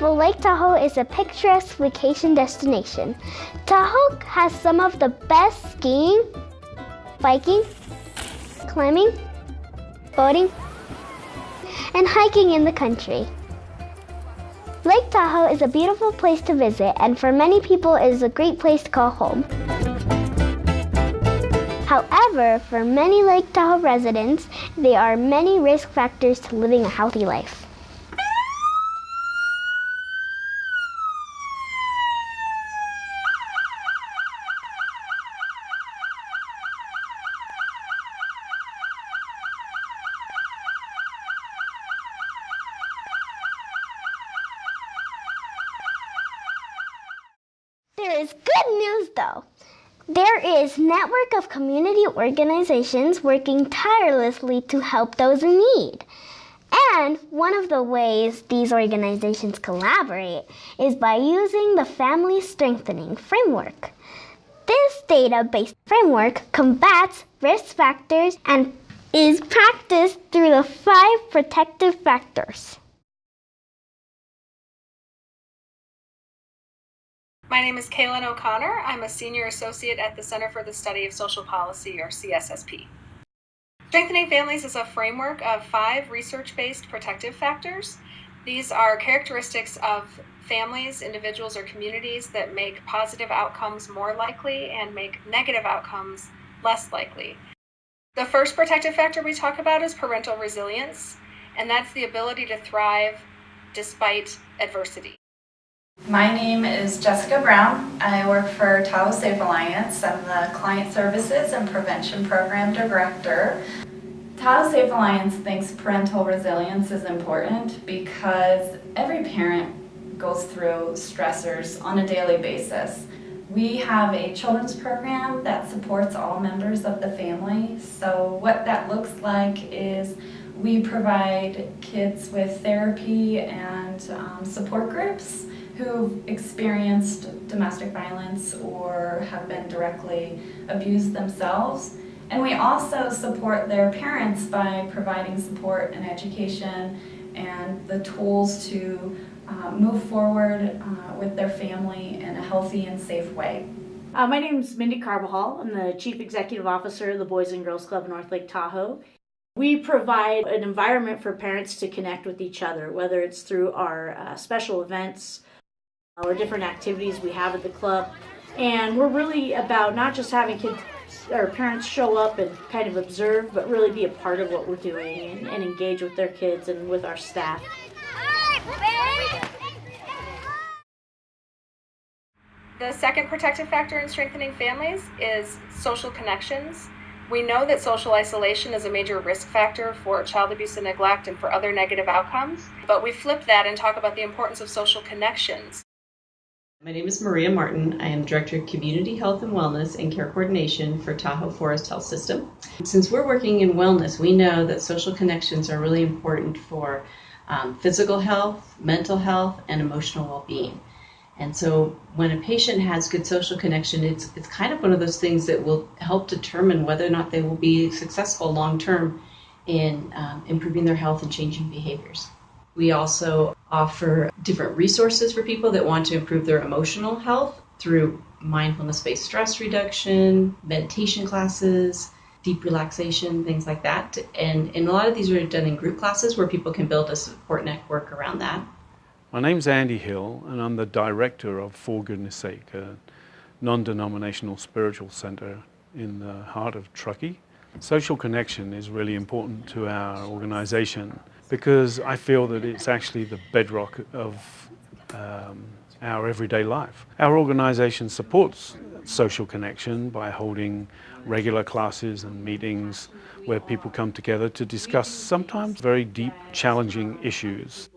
beautiful Lake Tahoe is a picturesque vacation destination. Tahoe has some of the best skiing, biking, climbing, boating, and hiking in the country. Lake Tahoe is a beautiful place to visit, and for many people it is a great place to call home. However, for many Lake Tahoe residents, there are many risk factors to living a healthy life. There is good news though. There is a network of community organizations working tirelessly to help those in need. And one of the ways these organizations collaborate is by using the Family Strengthening Framework. This data-based framework combats risk factors and is practiced through the 5 protective factors. My name is Kaylin O'Connor. I'm a senior associate at the Center for the Study of Social Policy, or CSSP. Strengthening Families is a framework of 5 research-based protective factors. These are characteristics of families, individuals, or communities that make positive outcomes more likely and make negative outcomes less likely. The first protective factor we talk about is parental resilience, and that's the ability to thrive despite adversity. My name is Jessica Brown. I work for Tahoe Safe Alliance. I'm the Client Services and Prevention Program Director. Tahoe Safe Alliance thinks parental resilience is important because every parent goes through stressors on a daily basis. We have a children's program that supports all members of the family. So what that looks like is we provide kids with therapy and support groups who've experienced domestic violence or have been directly abused themselves. And we also support their parents by providing support and education and the tools to move forward with their family in a healthy and safe way. My name is Mindy Carbajal. I'm the Chief Executive Officer of the Boys and Girls Club North Lake Tahoe. We provide an environment for parents to connect with each other, whether it's through our special events or different activities we have at the club. And we're really about not just having kids or parents show up and kind of observe, but really be a part of what we're doing and engage with their kids and with our staff. The second protective factor in strengthening families is social connections. We know that social isolation is a major risk factor for child abuse and neglect and for other negative outcomes, but we flip that and talk about the importance of social connections. My name is Maria Martin. I am Director of Community Health and Wellness and Care Coordination for Tahoe Forest Health System. Since we're working in wellness, we know that social connections are really important for physical health, mental health, and emotional well-being. And so when a patient has good social connection, it's kind of one of those things that will help determine whether or not they will be successful long-term in improving their health and changing behaviors. We also offer different resources for people that want to improve their emotional health through mindfulness-based stress reduction, meditation classes, deep relaxation, things like that. And a lot of these are done in group classes where people can build a support network around that. My name's Andy Hill, and I'm the director of For Goodness Sake, a non-denominational spiritual center in the heart of Truckee. Social connection is really important to our organization because I feel that it's actually the bedrock of our everyday life. Our organization supports social connection by holding regular classes and meetings where people come together to discuss sometimes very deep, challenging issues.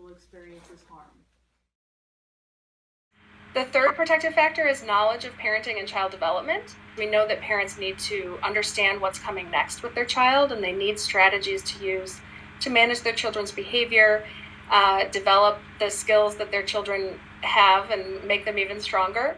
The third protective factor is knowledge of parenting and child development. We know that parents need to understand what's coming next with their child, and they need strategies to use to manage their children's behavior, develop the skills that their children have, and make them even stronger.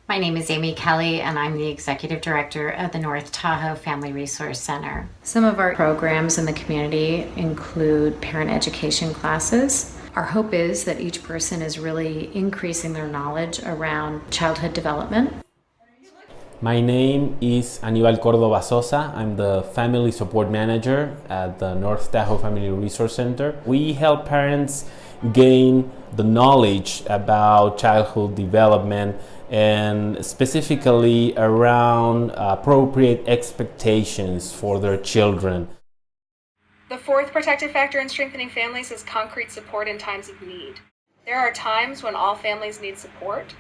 My name is Amy Kelly, and I'm the Executive Director of the North Tahoe Family Resource Center. Some of our programs in the community include parent education classes, Our hope is that each person is really increasing their knowledge around childhood development. My name is Aníbal Córdoba Sosa. I'm the Family Support Manager at the North Tahoe Family Resource Center. We help parents gain the knowledge about childhood development and specifically around appropriate expectations for their children. The fourth protective factor in strengthening families is concrete support in times of need. There are times when all families need support.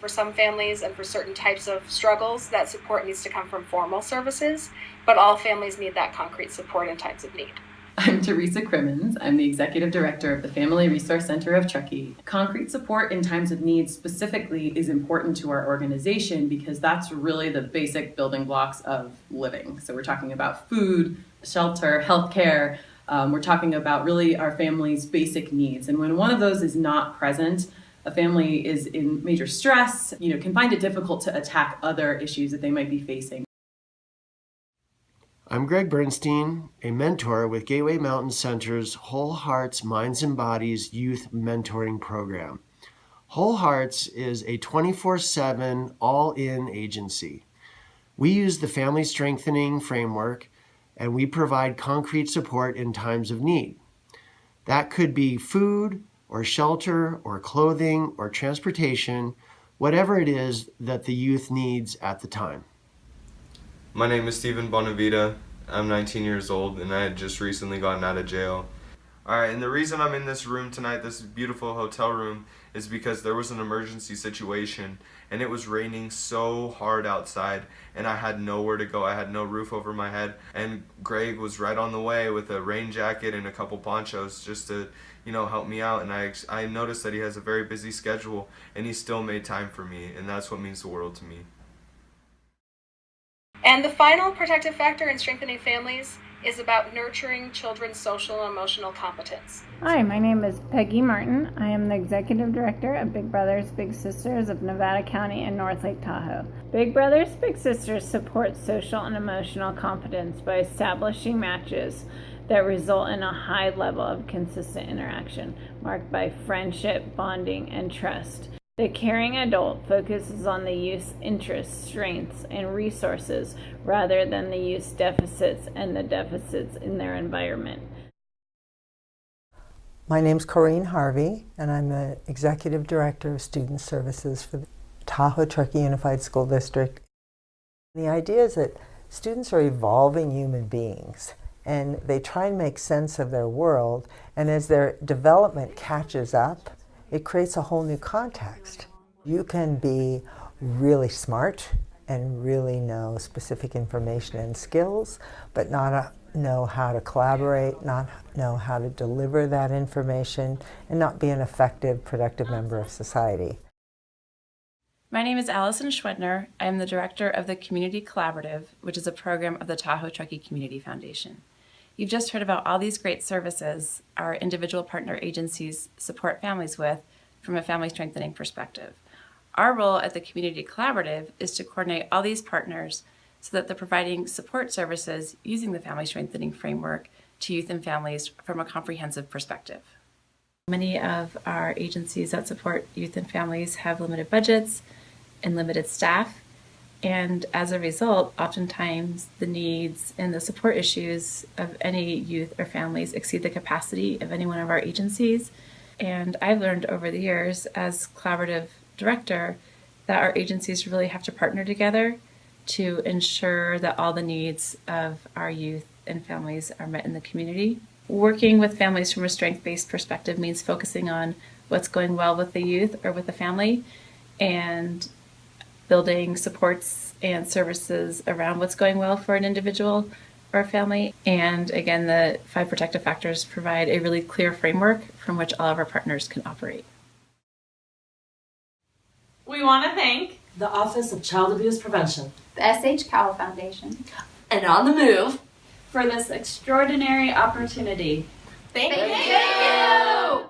For some families and for certain types of struggles, that support needs to come from formal services, but all families need that concrete support in times of need. I'm Teresa Crimmins. I'm the Executive Director of the Family Resource Center of Truckee. Concrete support in times of need specifically is important to our organization because that's really the basic building blocks of living. So we're talking about food, shelter, healthcare. We're talking about really our family's basic needs. And when one of those is not present, a family is in major stress, can find it difficult to attack other issues that they might be facing. I'm Greg Bernstein, a mentor with Gateway Mountain Center's Whole Hearts Minds and Bodies Youth Mentoring Program. Whole Hearts is a 24/7 all-in agency. We use the family strengthening framework and we provide concrete support in times of need. That could be food, or shelter, or clothing, or transportation, whatever it is that the youth needs at the time. My name is Steven Bonavita. I'm 19 years old and I had just recently gotten out of jail. Alright, and the reason I'm in this room tonight, this beautiful hotel room, is because there was an emergency situation and it was raining so hard outside and I had nowhere to go. I had no roof over my head and Greg was right on the way with a rain jacket and a couple ponchos just to help me out, and I noticed that he has a very busy schedule and he still made time for me, and that's what means the world to me. And the final protective factor in strengthening families is about nurturing children's social and emotional competence. Hi, my name is Peggy Martin. I am the Executive Director of Big Brothers Big Sisters of Nevada County and North Lake Tahoe. Big Brothers Big Sisters supports social and emotional competence by establishing matches that result in a high level of consistent interaction, marked by friendship, bonding, and trust. The caring adult focuses on the youth's interests, strengths, and resources rather than the youth's deficits and the deficits in their environment. My name's Corrine Harvey, and I'm the Executive Director of Student Services for the Tahoe Truckee Unified School District. The idea is that students are evolving human beings, and they try and make sense of their world, and as their development catches up, it creates a whole new context. You can be really smart and really know specific information and skills, but not know how to collaborate, not know how to deliver that information, and not be an effective, productive member of society. My name is Allison Schwedner. I am the director of the Community Collaborative, which is a program of the Tahoe Truckee Community Foundation. You've just heard about all these great services our individual partner agencies support families with from a family strengthening perspective. Our role at the Community Collaborative is to coordinate all these partners so that they're providing support services using the family strengthening framework to youth and families from a comprehensive perspective. Many of our agencies that support youth and families have limited budgets and limited staff, and as a result, oftentimes the needs and the support issues of any youth or families exceed the capacity of any one of our agencies. And I've learned over the years as collaborative director that our agencies really have to partner together to ensure that all the needs of our youth and families are met in the community. Working with families from a strength-based perspective means focusing on what's going well with the youth or with the family and building supports and services around what's going well for an individual or a family. And again, the 5 protective factors provide a really clear framework from which all of our partners can operate. We want to thank the Office of Child Abuse Prevention, the S.H. Cowell Foundation, and On the Move for this extraordinary opportunity. Thank you!